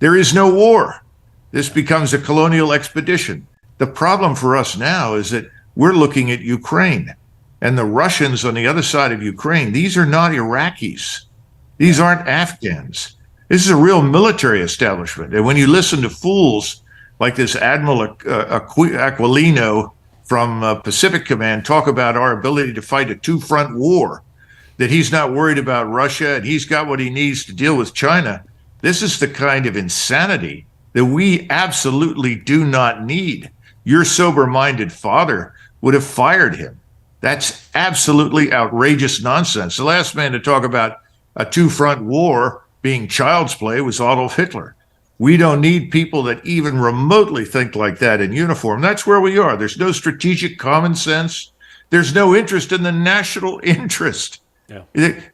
There is no war. This becomes a colonial expedition. The problem for us now is that we're looking at Ukraine and the Russians on the other side of Ukraine. These are not Iraqis. These aren't Afghans. This is a real military establishment. And when you listen to fools like this Admiral Aquilino from Pacific Command talk about our ability to fight a two-front war, that he's not worried about Russia and he's got what he needs to deal with China, this is the kind of insanity that we absolutely do not need. Your sober-minded father would have fired him. That's absolutely outrageous nonsense. The last man to talk about a two-front war being child's play was Adolf Hitler. We don't need people that even remotely think like that in uniform. That's where we are. There's no strategic common sense. There's no interest in the national interest. Yeah.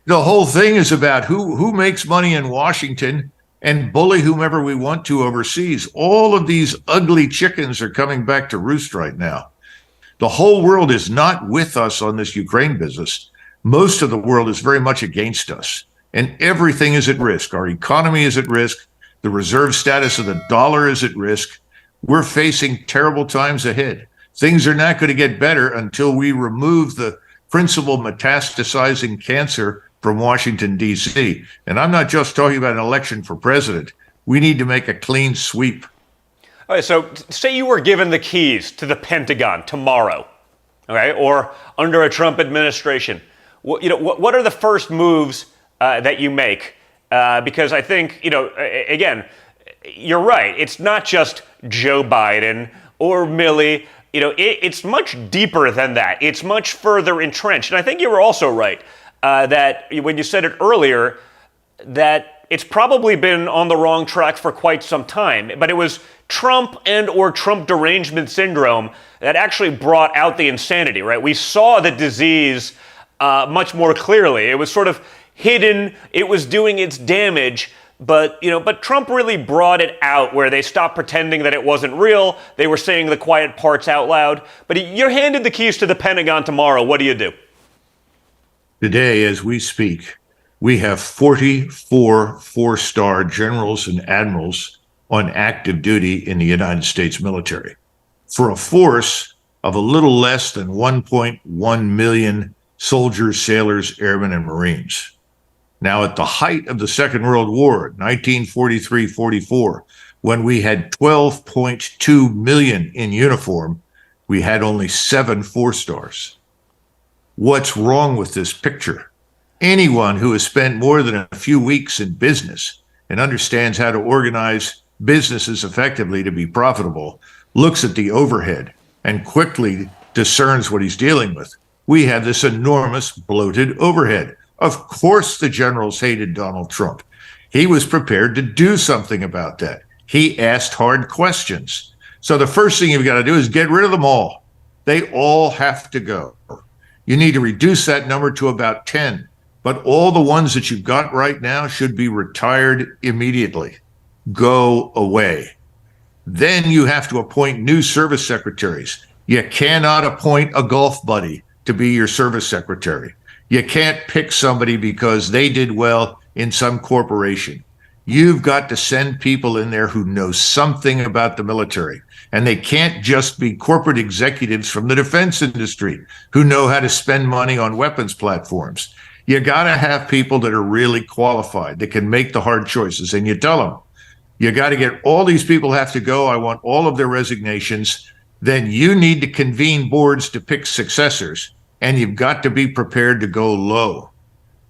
The whole thing is about who makes money in Washington and bully whomever we want to overseas. All of these ugly chickens are coming back to roost right now. The whole world is not with us on this Ukraine business. Most of the world is very much against us, and everything is at risk. Our economy is at risk. The reserve status of the dollar is at risk. We're facing terrible times ahead. Things are not going to get better until we remove the principal metastasizing cancer from Washington, D.C. And I'm not just talking about an election for president. We need to make a clean sweep. All right, so say you were given the keys to the Pentagon tomorrow, okay, or under a Trump administration. What are the first moves that you make? Because I think, again, you're right. It's not just Joe Biden or Milley. It's much deeper than that. It's much further entrenched. And I think you were also right that when you said it earlier, that it's probably been on the wrong track for quite some time. But it was Trump and or Trump derangement syndrome that actually brought out the insanity, right? We saw the disease much more clearly. It was sort of hidden. It was doing its damage. But Trump really brought it out where they stopped pretending that it wasn't real. They were saying the quiet parts out loud. But you're handed the keys to the Pentagon tomorrow. What do you do? Today, as we speak, we have 44 four-star generals and admirals on active duty in the United States military for a force of a little less than 1.1 million soldiers, sailors, airmen, and Marines. Now, at the height of the Second World War, 1943-44, when we had 12.2 million in uniform, we had only 7 four-stars. What's wrong with this picture? Anyone who has spent more than a few weeks in business and understands how to organize businesses effectively to be profitable looks at the overhead and quickly discerns what he's dealing with. We have this enormous bloated overhead. Of course, the generals hated Donald Trump. He was prepared to do something about that. He asked hard questions. So the first thing you've got to do is get rid of them all. They all have to go. You need to reduce that number to about 10. But all the ones that you've got right now should be retired immediately. Go away. Then you have to appoint new service secretaries. You cannot appoint a golf buddy to be your service secretary. You can't pick somebody because they did well in some corporation. You've got to send people in there who know something about the military. And they can't just be corporate executives from the defense industry who know how to spend money on weapons platforms. You got to have people that are really qualified, that can make the hard choices. And you tell them, you got to get all these people have to go. I want all of their resignations. Then you need to convene boards to pick successors. And you've got to be prepared to go low.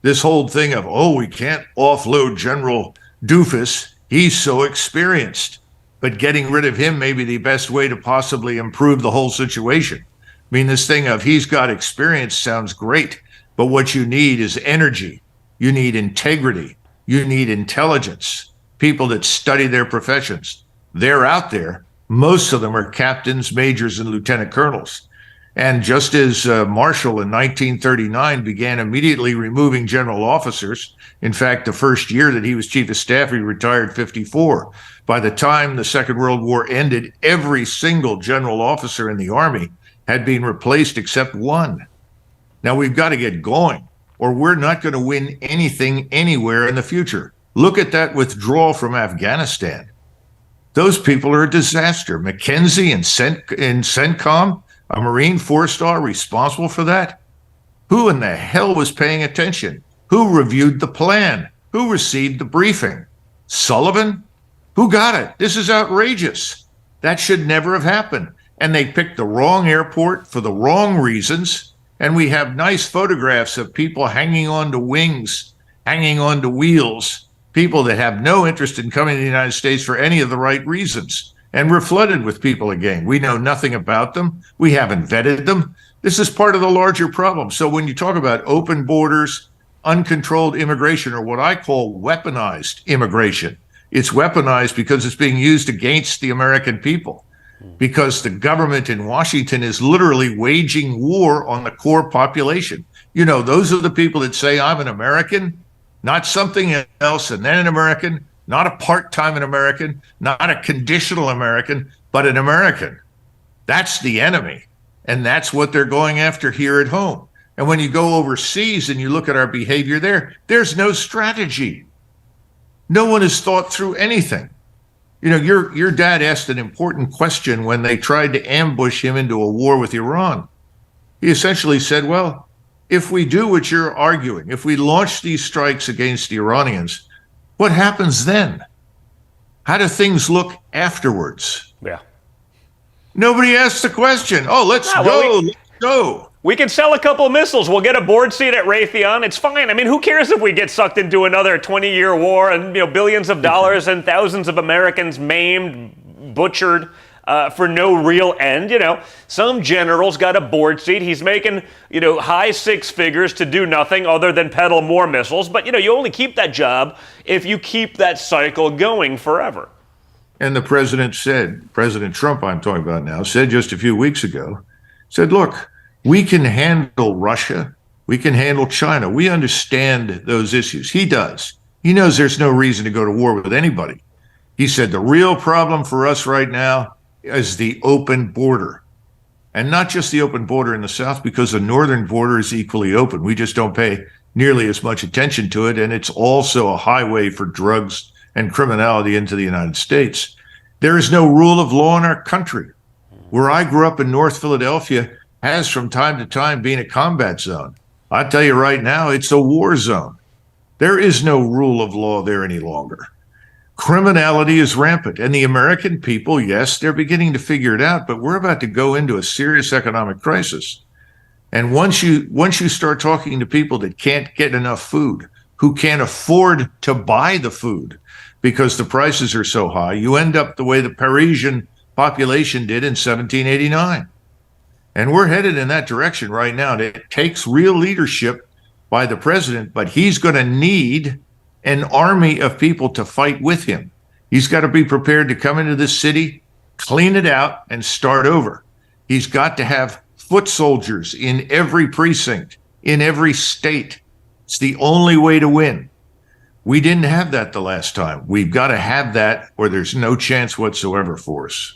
This whole thing of, we can't offload General Doofus. He's so experienced. But getting rid of him may be the best way to possibly improve the whole situation. I mean, this thing of he's got experience sounds great, but what you need is energy. You need integrity. You need intelligence. People that study their professions. They're out there. Most of them are captains, majors, and lieutenant colonels. And just as Marshall in 1939 began immediately removing general officers, in fact, the first year that he was chief of staff, he retired 54. By the time the Second World War ended, every single general officer in the Army had been replaced except one. Now we've got to get going, or we're not going to win anything anywhere in the future. Look at that withdrawal from Afghanistan. Those people are a disaster. McKenzie and CENTCOM, a Marine four-star responsible for that. Who in the hell was paying attention? Who reviewed the plan? Who received the briefing? Sullivan? Who got it? This is outrageous. That should never have happened. And they picked the wrong airport for the wrong reasons. And we have nice photographs of people hanging on to wings, hanging on to wheels, people that have no interest in coming to the United States for any of the right reasons. And we're flooded with people again. We know nothing about them. We haven't vetted them. This is part of the larger problem. So when you talk about open borders, uncontrolled immigration, or what I call weaponized immigration, it's weaponized because it's being used against the American people, because the government in Washington is literally waging war on the core population. You know, those are the people that say, I'm an American, not something else, and then an American, not a part-time American, not a conditional American, but an American. That's the enemy. And that's what they're going after here at home. And when you go overseas and you look at our behavior there, there's no strategy. No one has thought through anything. You know, your dad asked an important question when they tried to ambush him into a war with Iran. He essentially said, well, if we do what you're arguing, if we launch these strikes against the Iranians, what happens then? How do things look afterwards? Yeah. Nobody asked the question. Oh, let's go. We can sell a couple of missiles. We'll get a board seat at Raytheon. It's fine. I mean, who cares if we get sucked into another 20-year war and, you know, billions of dollars and thousands of Americans maimed, butchered for no real end? You know, some general's got a board seat. He's making, you know, high six figures to do nothing other than peddle more missiles. But, you know, you only keep that job if you keep that cycle going forever. And the president said, President Trump, I'm talking about now, said just a few weeks ago, said, look, we can handle Russia. We can handle China. We understand those issues. He does. He knows there's no reason to go to war with anybody. He said the real problem for us right now is the open border. And not just the open border in the south, because the northern border is equally open. We just don't pay nearly as much attention to it. And it's also a highway for drugs and criminality into the United States. There is no rule of law in our country. Where I grew up in North Philadelphia has from time to time been a combat zone. I tell you right now, it's a war zone. There is no rule of law there any longer. Criminality is rampant. And the American people, yes, they're beginning to figure it out, but we're about to go into a serious economic crisis. And once you start talking to people that can't get enough food, who can't afford to buy the food, because the prices are so high, you end up the way the Parisian population did in 1789. And we're headed in that direction right now. And it takes real leadership by the president, but he's going to need an army of people to fight with him. He's got to be prepared to come into this city, clean it out, and start over. He's got to have foot soldiers in every precinct, in every state. It's the only way to win. We didn't have that the last time. We've got to have that, or there's no chance whatsoever for us.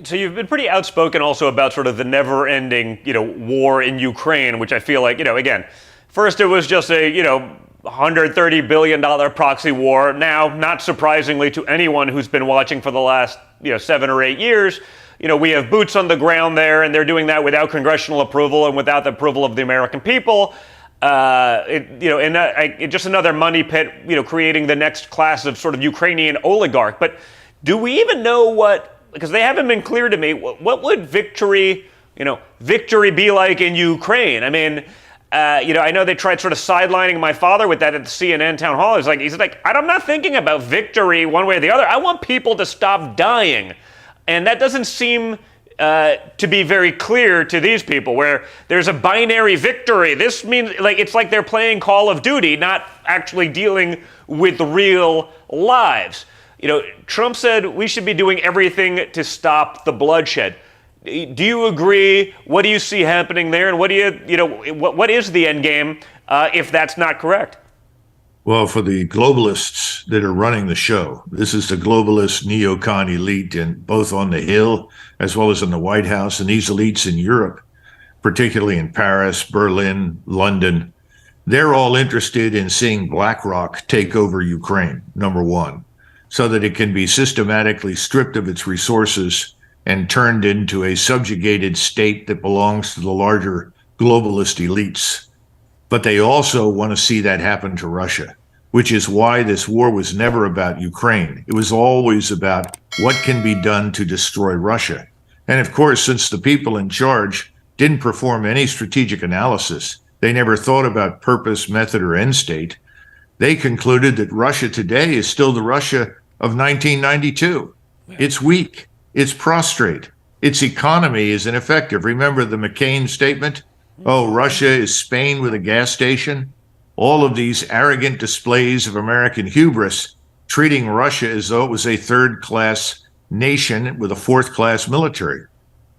So you've been pretty outspoken also about sort of the never-ending, you know, war in Ukraine, which I feel like, you know, again, first it was just a, you know, $130 billion proxy war. Now, not surprisingly to anyone who's been watching for the last, you know, 7 or 8 years, you know, we have boots on the ground there, and they're doing that without congressional approval and without the approval of the American people. Just another money pit, you know, creating the next class of sort of Ukrainian oligarch. But do we even know what, because they haven't been clear to me, what would victory be like in Ukraine? I mean, I know they tried sort of sidelining my father with that at the CNN town hall. He's like, I'm not thinking about victory one way or the other. I want people to stop dying. And that doesn't seem to be very clear to these people, where there's a binary victory. This means it's like they're playing Call of Duty, not actually dealing with real lives. You know, Trump said we should be doing everything to stop the bloodshed. Do you agree? What do you see happening there? And what is the end game if that's not correct? Well, for the globalists that are running the show, this is the globalist neocon elite, and both on the Hill as well as in the White House, and these elites in Europe, particularly in Paris, Berlin, London, They're all interested in seeing BlackRock take over Ukraine, number one, so that it can be systematically stripped of its resources and turned into a subjugated state that belongs to the larger globalist elites. But they also want to see that happen to Russia, which is why this war was never about Ukraine. It was always about what can be done to destroy Russia. And of course, since the people in charge didn't perform any strategic analysis, they never thought about purpose, method, or end state, they concluded that Russia today is still the Russia of 1992. It's weak. It's prostrate. Its economy is ineffective. Remember the McCain statement? Oh, Russia is Spain with a gas station. All of these arrogant displays of American hubris, treating Russia as though it was a third-class nation with a fourth-class military.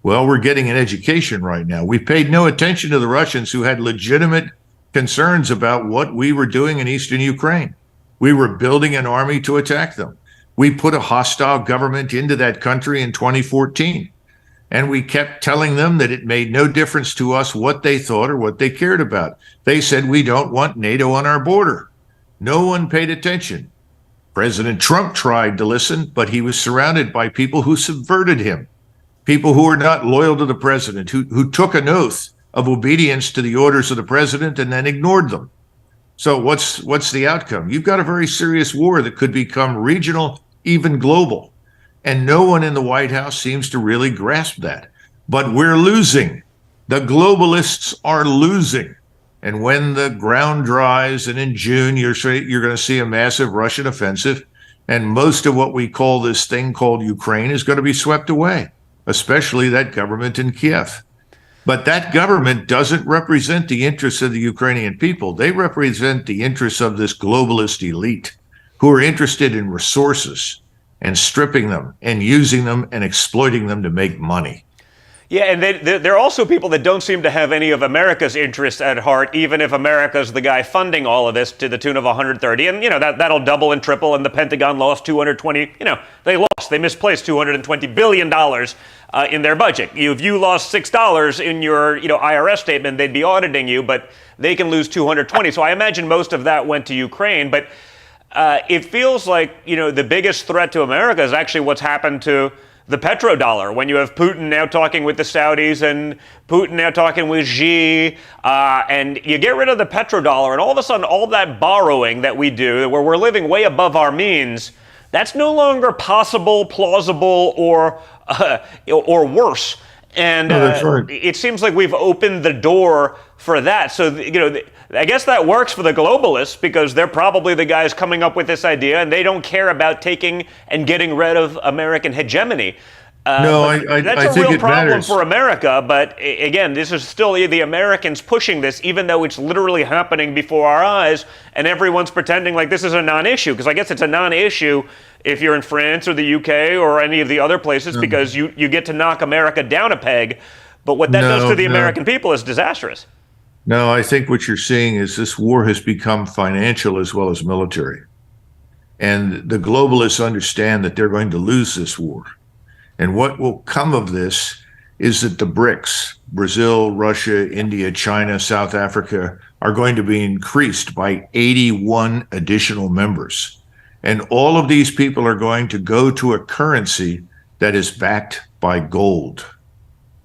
Well, we're getting an education right now. We paid no attention to the Russians who had legitimate concerns about what we were doing in eastern Ukraine. We were building an army to attack them. We put a hostile government into that country in 2014. And we kept telling them that it made no difference to us what they thought or what they cared about. They said, we don't want NATO on our border. No one paid attention. President Trump tried to listen, but he was surrounded by people who subverted him, people who were not loyal to the president, who took an oath of obedience to the orders of the president and then ignored them. So what's the outcome? You've got a very serious war that could become regional, even global. And no one in the White House seems to really grasp that. But we're losing. The globalists are losing. And when the ground dries, and in June, you're going to see a massive Russian offensive, and most of what we call this thing called Ukraine is going to be swept away, especially that government in Kiev. But that government doesn't represent the interests of the Ukrainian people. They represent the interests of this globalist elite who are interested in resources and stripping them and using them and exploiting them to make money. Yeah, and there are also people that don't seem to have any of America's interests at heart, even if America's the guy funding all of this to the tune of 130. And, that'll double and triple, and the Pentagon lost 220, they misplaced $220 billion in their budget. If you lost $6 in your, IRS statement, they'd be auditing you, but they can lose 220. So I imagine most of that went to Ukraine, but it feels like, the biggest threat to America is actually what's happened to the petrodollar. When you have Putin now talking with the Saudis and Putin now talking with Xi, and you get rid of the petrodollar, and all of a sudden all that borrowing that we do, where we're living way above our means, that's no longer possible, plausible, or worse. And it seems like we've opened the door for that. So, I guess that works for the globalists because they're probably the guys coming up with this idea, and they don't care about taking and getting rid of American hegemony. That's a real problem for America. But again, this is still the Americans pushing this, even though it's literally happening before our eyes, and everyone's pretending like this is a non-issue. Because I guess it's a non-issue if you're in France or the UK or any of the other places, because you get to knock America down a peg. But what that does to the American people is disastrous. No, I think what you're seeing is this war has become financial as well as military. And the globalists understand that they're going to lose this war. And what will come of this is that the BRICS, Brazil, Russia, India, China, South Africa, are going to be increased by 81 additional members. And all of these people are going to go to a currency that is backed by gold.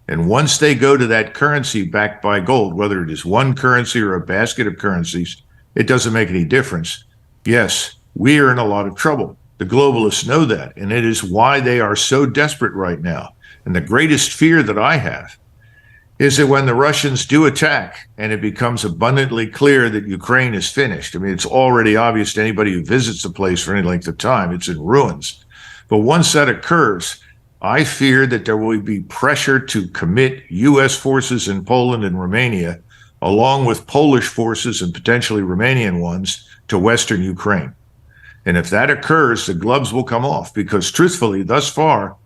And once they go to that currency backed by gold, whether it is one currency or a basket of currencies, it doesn't make any difference. Yes, we are in a lot of trouble. The globalists know that, and it is why they are so desperate right now. And the greatest fear that I have is that when the Russians do attack and it becomes abundantly clear that Ukraine is finished, I mean, it's already obvious to anybody who visits the place for any length of time, it's in ruins. But once that occurs, I fear that there will be pressure to commit U.S. forces in Poland and Romania, along with Polish forces and potentially Romanian ones, to Western Ukraine. And if that occurs, the gloves will come off because, truthfully, thus far,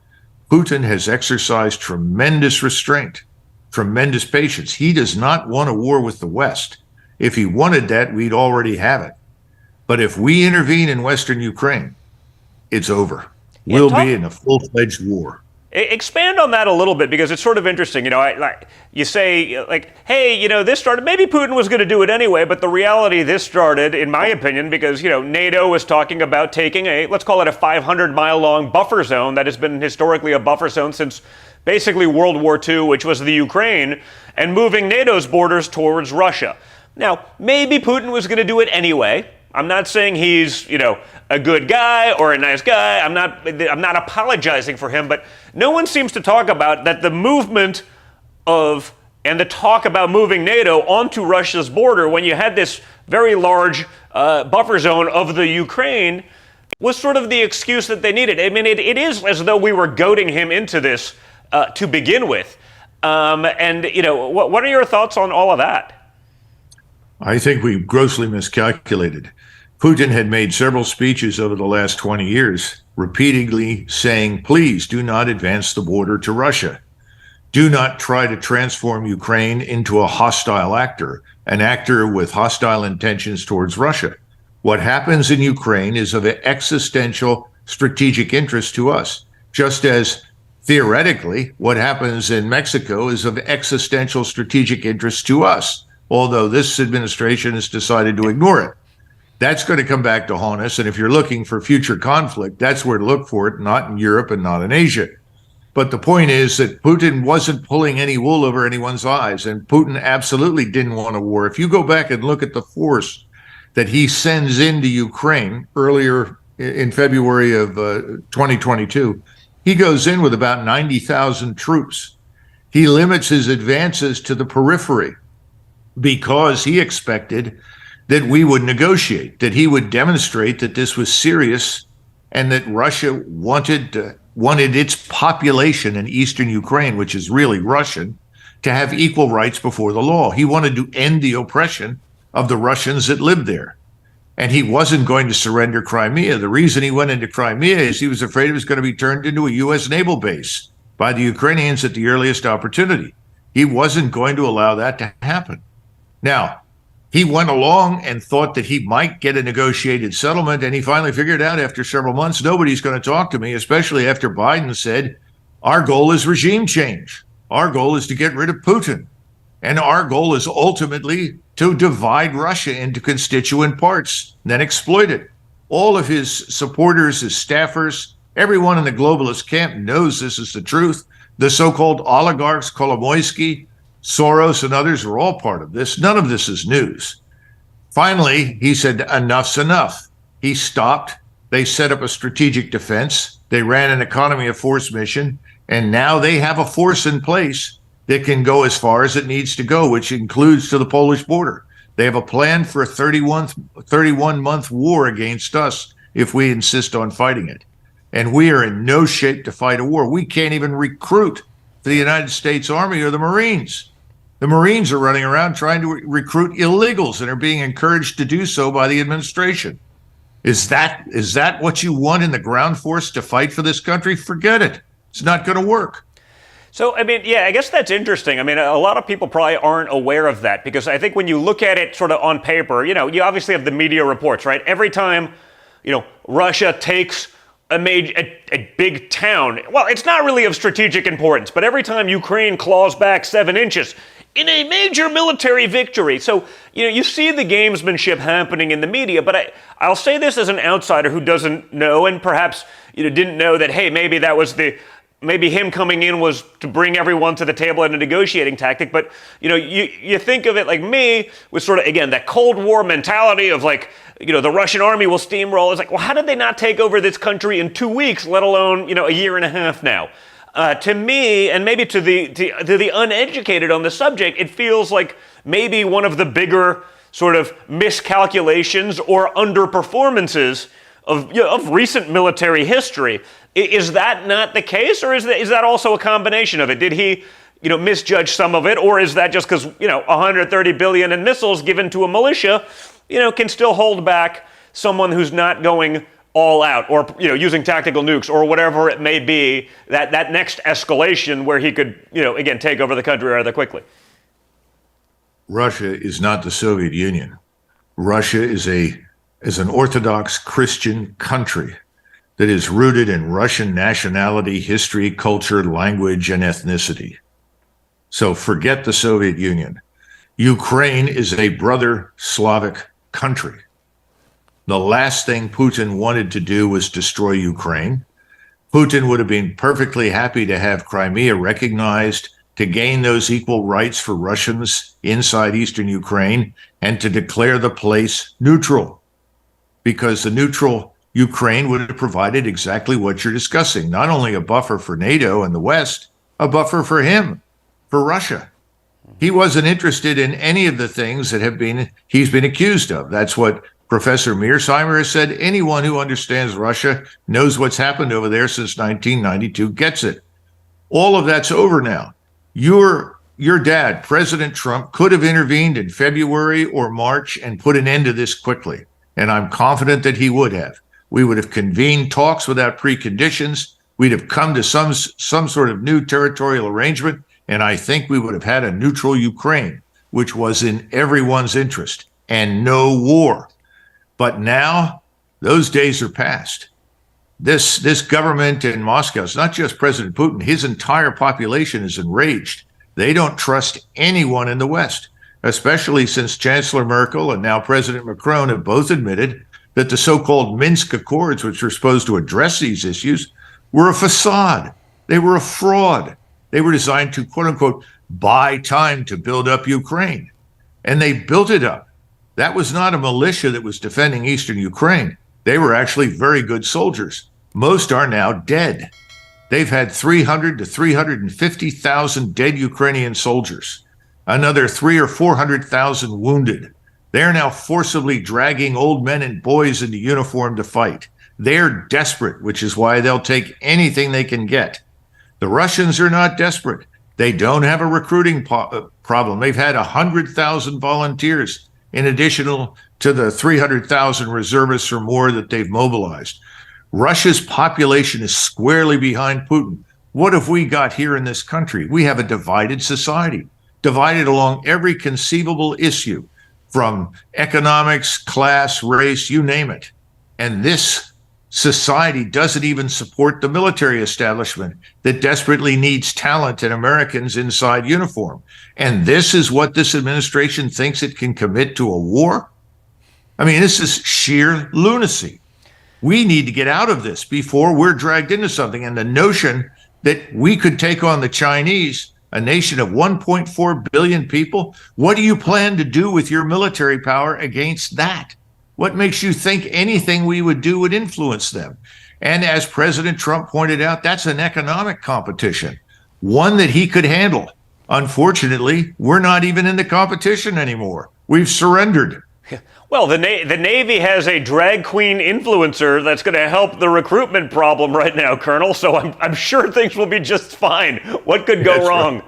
Putin has exercised tremendous restraint, tremendous patience. He does not want a war with the West. If he wanted that, we'd already have it. But if we intervene in Western Ukraine, it's over. We'll be in a full-fledged war. Expand on that a little bit, because it's sort of interesting. You say, like, hey, this started, maybe Putin was going to do it anyway, but the reality, this started, in my opinion, because, NATO was talking about taking let's call it a 500-mile long buffer zone that has been historically a buffer zone since basically World War II, which was the Ukraine, and moving NATO's borders towards Russia. Now, maybe Putin was going to do it anyway. I'm not saying he's, a good guy or a nice guy. I'm not apologizing for him, but no one seems to talk about that the movement and the talk about moving NATO onto Russia's border when you had this very large buffer zone of the Ukraine was sort of the excuse that they needed. I mean, it is as though we were goading him into this to begin with. What are your thoughts on all of that? I think we grossly miscalculated. Putin had made several speeches over the last 20 years, repeatedly saying, please do not advance the border to Russia. Do not try to transform Ukraine into a hostile actor, an actor with hostile intentions towards Russia. What happens in Ukraine is of existential strategic interest to us, just as theoretically what happens in Mexico is of existential strategic interest to us, although this administration has decided to ignore it. That's going to come back to haunt us. And if you're looking for future conflict, that's where to look for it, not in Europe and not in Asia. But the point is that Putin wasn't pulling any wool over anyone's eyes, and Putin absolutely didn't want a war. If you go back and look at the force that he sends into Ukraine earlier in February of 2022, he goes in with about 90,000 troops. He limits his advances to the periphery because he expected that we would negotiate, that he would demonstrate that this was serious and that Russia wanted its population in eastern Ukraine, which is really Russian, to have equal rights before the law. He wanted to end the oppression of the Russians that lived there. And he wasn't going to surrender Crimea. The reason he went into Crimea is he was afraid it was going to be turned into a U.S. naval base by the Ukrainians at the earliest opportunity. He wasn't going to allow that to happen. Now, he went along and thought that he might get a negotiated settlement, and he finally figured out after several months, nobody's going to talk to me, especially after Biden said, our goal is regime change. Our goal is to get rid of Putin. And our goal is ultimately to divide Russia into constituent parts, then exploit it. All of his supporters, his staffers, everyone in the globalist camp knows this is the truth. The so-called oligarchs, Kolomoisky, Soros, and others are all part of this. None of this is news. Finally, he said, enough's enough. He stopped. They set up a strategic defense. They ran an economy of force mission. And now they have a force in place that can go as far as it needs to go, which includes to the Polish border. They have a plan for a 31-month war against us if we insist on fighting it. And we are in no shape to fight a war. We can't even recruit the United States Army or the Marines. The Marines are running around trying to recruit illegals and are being encouraged to do so by the administration. Is that what you want in the ground force to fight for this country? Forget it. It's not going to work. So, I guess that's interesting. A lot of people probably aren't aware of that, because I think when you look at it sort of on paper, you obviously have the media reports, right? Every time, Russia takes a big town, well, it's not really of strategic importance, but every time Ukraine claws back 7 inches in a major military victory. So, you see the gamesmanship happening in the media, but I'll say this as an outsider who doesn't know, and perhaps, didn't know that, hey, maybe him coming in was to bring everyone to the table in a negotiating tactic. But, you think of it like me with sort of, again, that Cold War mentality of like, the Russian army will steamroll. It's like, well, how did they not take over this country in 2 weeks, let alone, a year and a half now? To me, and maybe to the uneducated on the subject, it feels like maybe one of the bigger sort of miscalculations or underperformances of recent military history. Is that not the case, or is that also a combination of it? Did he, misjudge some of it, or is that just because, 130 billion in missiles given to a militia, can still hold back someone who's not going all out, or, using tactical nukes, or whatever it may be, that next escalation where he could, again, take over the country rather quickly? Russia is not the Soviet Union. Russia is an Orthodox Christian country that is rooted in Russian nationality, history, culture, language, and ethnicity. So forget the Soviet Union. Ukraine is a brother Slavic country. The last thing Putin wanted to do was destroy Ukraine. Putin would have been perfectly happy to have Crimea recognized, to gain those equal rights for Russians inside eastern Ukraine, and to declare the place neutral, because the neutral Ukraine would have provided exactly what you're discussing, not only a buffer for NATO and the West, a buffer for him, for Russia. He wasn't interested in any of the things that he's been accused of. That's what Professor Mearsheimer has said. Anyone who understands Russia, knows what's happened over there since 1992, gets it. All of that's over now. Your dad, President Trump, could have intervened in February or March and put an end to this quickly. And I'm confident that he would have. We would have convened talks without preconditions. We'd have come to some sort of new territorial arrangement. And I think we would have had a neutral Ukraine, which was in everyone's interest, and no war. But now those days are past. This government in Moscow, it's not just President Putin, his entire population is enraged. They don't trust anyone in the West, especially since Chancellor Merkel and now President Macron have both admitted that the so-called Minsk Accords, which were supposed to address these issues, were a facade. They were a fraud. They were designed to, quote unquote, buy time to build up Ukraine. And they built it up. That was not a militia that was defending eastern Ukraine. They were actually very good soldiers. Most are now dead. They've had 300 to 350,000 dead Ukrainian soldiers, another 300 or 400,000 wounded. They're now forcibly dragging old men and boys into uniform to fight. They're desperate, which is why they'll take anything they can get. The Russians are not desperate. They don't have a recruiting problem. They've had 100,000 volunteers in addition to the 300,000 reservists or more that they've mobilized. Russia's population is squarely behind Putin. What have we got here in this country? We have a divided society, divided along every conceivable issue, from economics, class, race, you name it. And this society doesn't even support the military establishment that desperately needs talent and Americans inside uniform. And this is what this administration thinks it can commit to a war? I mean, this is sheer lunacy. We need to get out of this before we're dragged into something. And the notion that we could take on the Chinese, a nation of 1.4 billion people, what do you plan to do with your military power against that? What makes you think anything we would do would influence them? And as President Trump pointed out, that's an economic competition, one that he could handle. Unfortunately, we're not even in the competition anymore. We've surrendered. Well, the Navy has a drag queen influencer that's going to help the recruitment problem right now, Colonel. So I'm sure things will be just fine. What could go wrong? Right.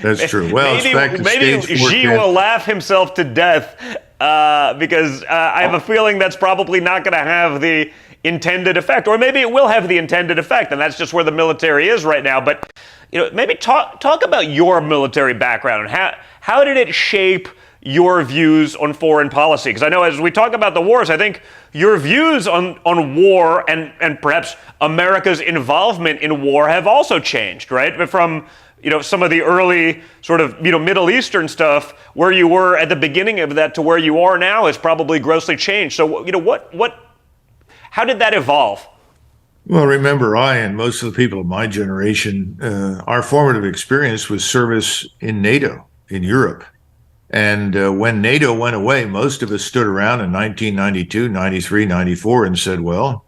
That's true. Well, maybe Xi will laugh himself to death because I have a feeling that's probably not going to have the intended effect, or maybe it will have the intended effect, and that's just where the military is right now. But maybe talk about your military background and how did it shape your views on foreign policy? Because I know as we talk about the wars, I think your views on war and perhaps America's involvement in war have also changed, right? But from some of the early sort of, Middle Eastern stuff, where you were at the beginning of that to where you are now has probably grossly changed. So, how did that evolve? Well, remember, I and most of the people of my generation, our formative experience was service in NATO, in Europe. And when NATO went away, most of us stood around in 1992, 93, 94 and said, well,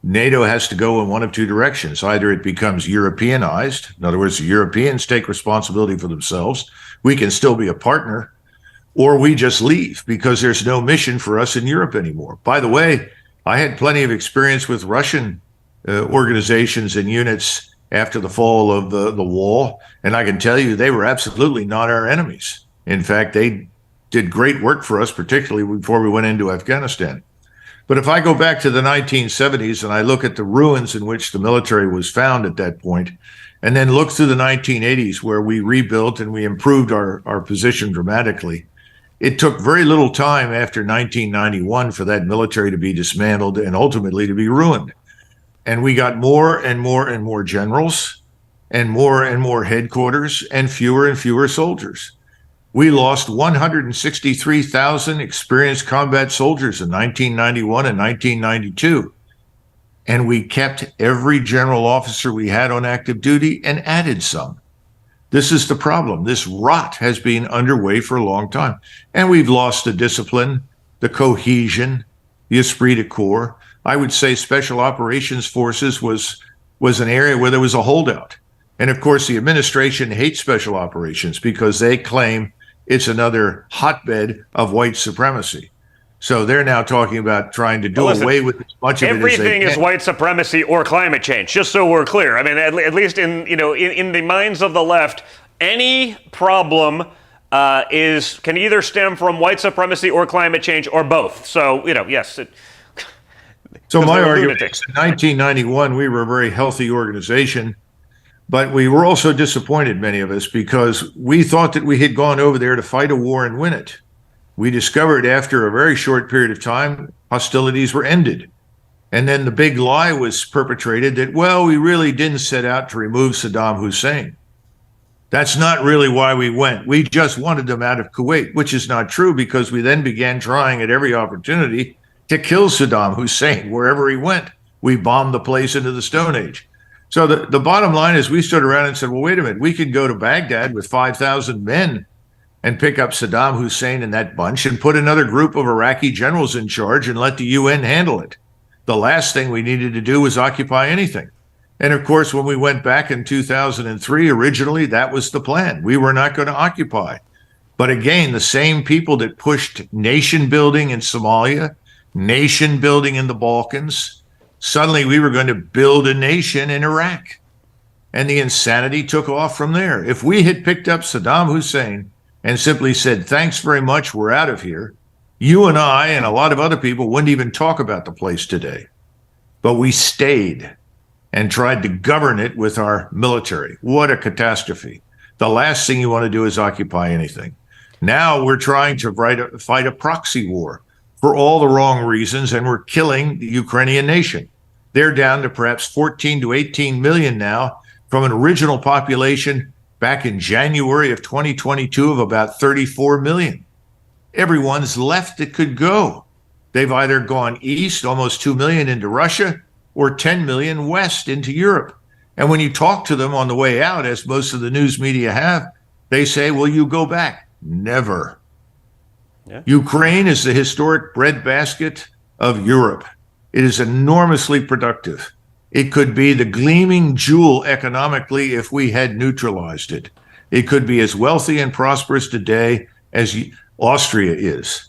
NATO has to go in one of two directions. Either it becomes Europeanized, in other words, the Europeans take responsibility for themselves, we can still be a partner, or we just leave because there's no mission for us in Europe anymore. By the way, I had plenty of experience with Russian organizations and units after the fall of the wall, and I can tell you they were absolutely not our enemies. In fact, they did great work for us, particularly before we went into Afghanistan. But if I go back to the 1970s and I look at the ruins in which the military was found at that point, and then look through the 1980s where we rebuilt and we improved our position dramatically, It took very little time after 1991 for that military to be dismantled and ultimately to be ruined. And we got more and more and more generals and more headquarters and fewer soldiers. We lost 163,000 experienced combat soldiers in 1991 and 1992. And we kept every general officer we had on active duty and added some. This is the problem. This rot has been underway for a long time. And we've lost the discipline, the cohesion, the esprit de corps. I would say Special Operations Forces was an area where there was a holdout. And of course, the administration hates special operations because they claim it's another hotbed of white supremacy. So they're now talking about trying to do away with as much of it as they can. Everything is white supremacy or climate change, just so we're clear. I mean, at least in the minds of the left, any problem can either stem from white supremacy or climate change or both. So, yes. So my argument is in 1991, we were a very healthy organization, but we were also disappointed, many of us, because we thought that we had gone over there to fight a war and win it. We discovered after a very short period of time, hostilities were ended. And then the big lie was perpetrated that, well, we really didn't set out to remove Saddam Hussein. That's not really why we went. We just wanted them out of Kuwait, which is not true because we then began trying at every opportunity to kill Saddam Hussein wherever he went. We bombed the place into the Stone Age. So the bottom line is we stood around and said, well, wait a minute, we could go to Baghdad with 5,000 men and pick up Saddam Hussein and that bunch and put another group of Iraqi generals in charge and let the UN handle it. The last thing we needed to do was occupy anything. And of course, when we went back in 2003, originally, that was the plan. We were not going to occupy. But again, the same people that pushed nation building in Somalia, nation building in the Balkans, suddenly we were going to build a nation in Iraq. And the insanity took off from there. If we had picked up Saddam Hussein and simply said, thanks very much, we're out of here, you and I and a lot of other people wouldn't even talk about the place today. But we stayed and tried to govern it with our military. What a catastrophe. The last thing you want to do is occupy anything. Now we're trying to fight a proxy war for all the wrong reasons, and we're killing the Ukrainian nation. They're down to perhaps 14 to 18 million now from an original population back in January of 2022 of about 34 million. Everyone's left that could go. They've either gone east, almost 2 million into Russia, or 10 million west into Europe. And when you talk to them on the way out, as most of the news media have, they say, will you go back? Never. Yeah. Ukraine is the historic breadbasket of Europe. It is enormously productive. It could be the gleaming jewel economically if we had neutralized it. It could be as wealthy and prosperous today as Austria is.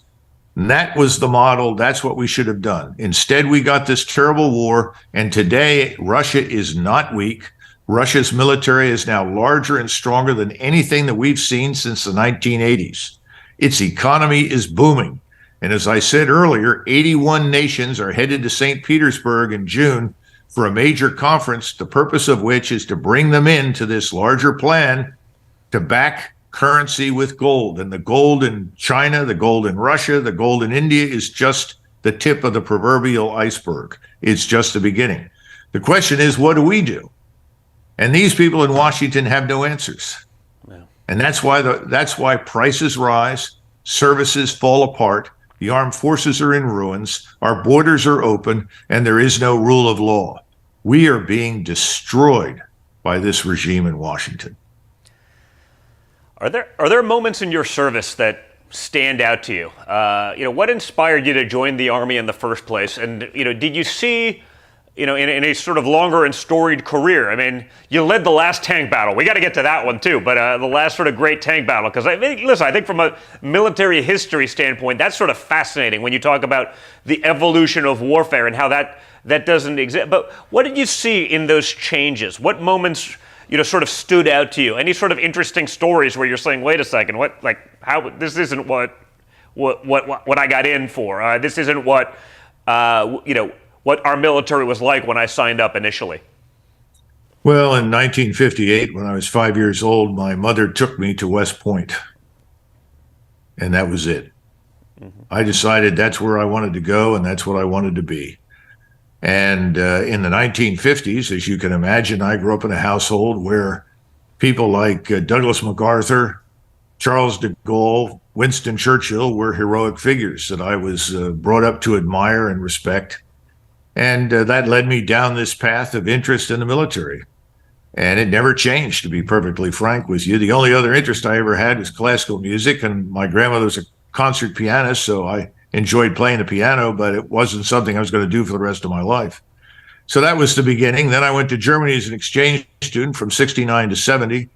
And that was the model. That's what we should have done. Instead, we got this terrible war. And today, Russia is not weak. Russia's military is now larger and stronger than anything that we've seen since the 1980s. Its economy is booming. And as I said earlier, 81 nations are headed to St. Petersburg in June for a major conference, the purpose of which is to bring them into this larger plan to back currency with gold. And the gold in China, the gold in Russia, the gold in India is just the tip of the proverbial iceberg. It's just the beginning. The question is, what do we do? And these people in Washington have no answers. Yeah. And that's why prices rise, services fall apart, the armed forces are in ruins, our borders are open, and there is no rule of law. We are being destroyed by this regime in Washington. Are there moments in your service that stand out to you? What inspired you to join the Army in the first place? And did you see, in a sort of longer and storied career? I mean, you led the last tank battle. We got to get to that one too. But the last sort of great tank battle, because I think from a military history standpoint, that's sort of fascinating when you talk about the evolution of warfare and how that doesn't exist. But what did you see in those changes? What moments sort of stood out to you? Any sort of interesting stories where you're saying, wait a second, how this isn't what I got in for. This isn't what our military was like when I signed up initially. Well, in 1958, when I was 5 years old, my mother took me to West Point. and that was it. I decided that's where I wanted to go, and that's what I wanted to be. And in the 1950s, as you can imagine, I grew up in a household where people like Douglas MacArthur, Charles de Gaulle, Winston Churchill were heroic figures that I was brought up to admire and respect. And that led me down this path of interest in the military. And it never changed, to be perfectly frank with you. The only other interest I ever had was classical music, and my grandmother was a concert pianist, so I enjoyed playing the piano, but it wasn't something I was going to do for the rest of my life. So that was the beginning. Then I went to Germany as an exchange student from 69 to 70.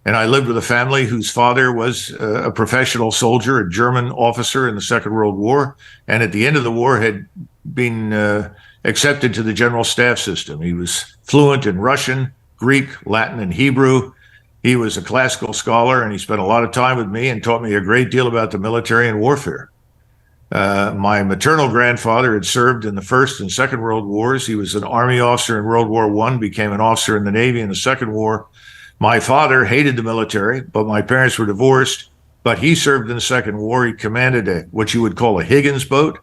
And I lived with a family whose father was a professional soldier, a German officer in the Second World War. And at the end of the war had been accepted to the general staff system. He was fluent in Russian, Greek, Latin, and Hebrew. He was a classical scholar, and he spent a lot of time with me and taught me a great deal about the military and warfare. My maternal grandfather had served in the First and Second World Wars. He was an Army officer in World War I, became an officer in the Navy in the Second War. My father hated the military, but my parents were divorced. But he served in the Second War. He commanded what you would call a Higgins boat.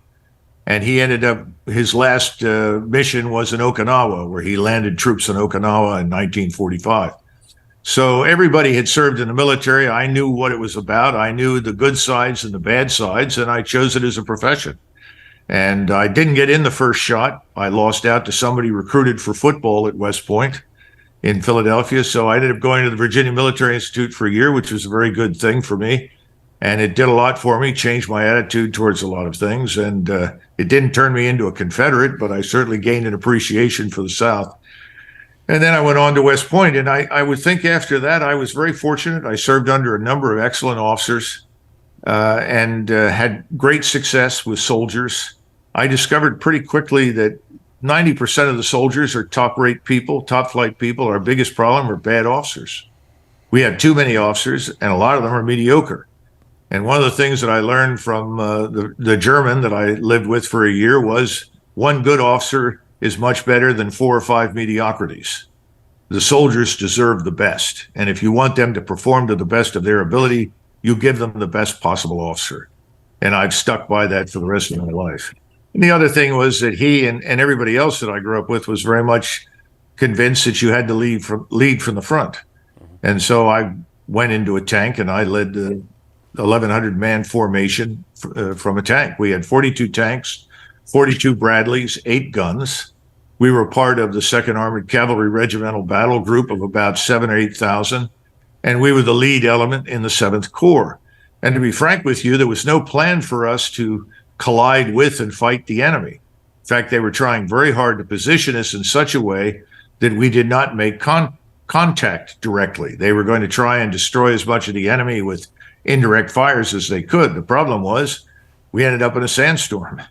And he ended up, his last mission was in Okinawa, where he landed troops in Okinawa in 1945. So everybody had served in the military. I knew what it was about. I knew the good sides and the bad sides, and I chose it as a profession. And I didn't get in the first shot. I lost out to somebody recruited for football at West Point in Philadelphia. So I ended up going to the Virginia Military Institute for a year, which was a very good thing for me. And it did a lot for me, changed my attitude towards a lot of things. And it didn't turn me into a Confederate, but I certainly gained an appreciation for the South. And then I went on to West Point, and I would think after that I was very fortunate. I served under a number of excellent officers and had great success with soldiers. I discovered pretty quickly that 90% of the soldiers are top-rate people, top-flight people. Our biggest problem are bad officers. We have too many officers, and a lot of them are mediocre. And one of the things that I learned from the German that I lived with for a year was one good officer is much better than 4 or 5 mediocrities. The soldiers deserve the best. And if you want them to perform to the best of their ability, you give them the best possible officer. And I've stuck by that for the rest of my life. And the other thing was that he and everybody else that I grew up with was very much convinced that you had to lead from the front. And so I went into a tank and I led the 1,100-man formation from a tank. We had 42 tanks, 42 Bradleys, 8 guns. We were part of the 2nd Armored Cavalry Regimental Battle Group of about 7,000 or 8,000, and we were the lead element in the 7th Corps. And to be frank with you, there was no plan for us to collide with and fight the enemy. In fact, they were trying very hard to position us in such a way that we did not make contact directly. They were going to try and destroy as much of the enemy with indirect fires as they could. The problem was we ended up in a sandstorm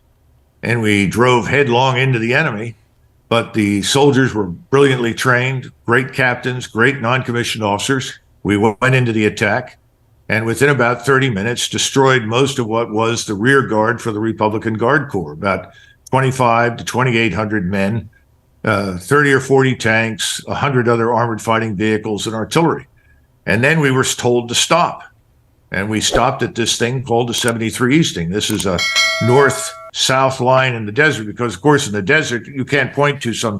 and we drove headlong into the enemy, but the soldiers were brilliantly trained, great captains, great non-commissioned officers. We went into the attack and within about 30 minutes destroyed most of what was the rear guard for the Republican Guard Corps, about 25 to 2,800 men, 30 or 40 tanks, 100 other armored fighting vehicles and artillery. And then we were told to stop. And we stopped at this thing called the 73 Easting. This is a north-south line in the desert because, of course, in the desert, you can't point to some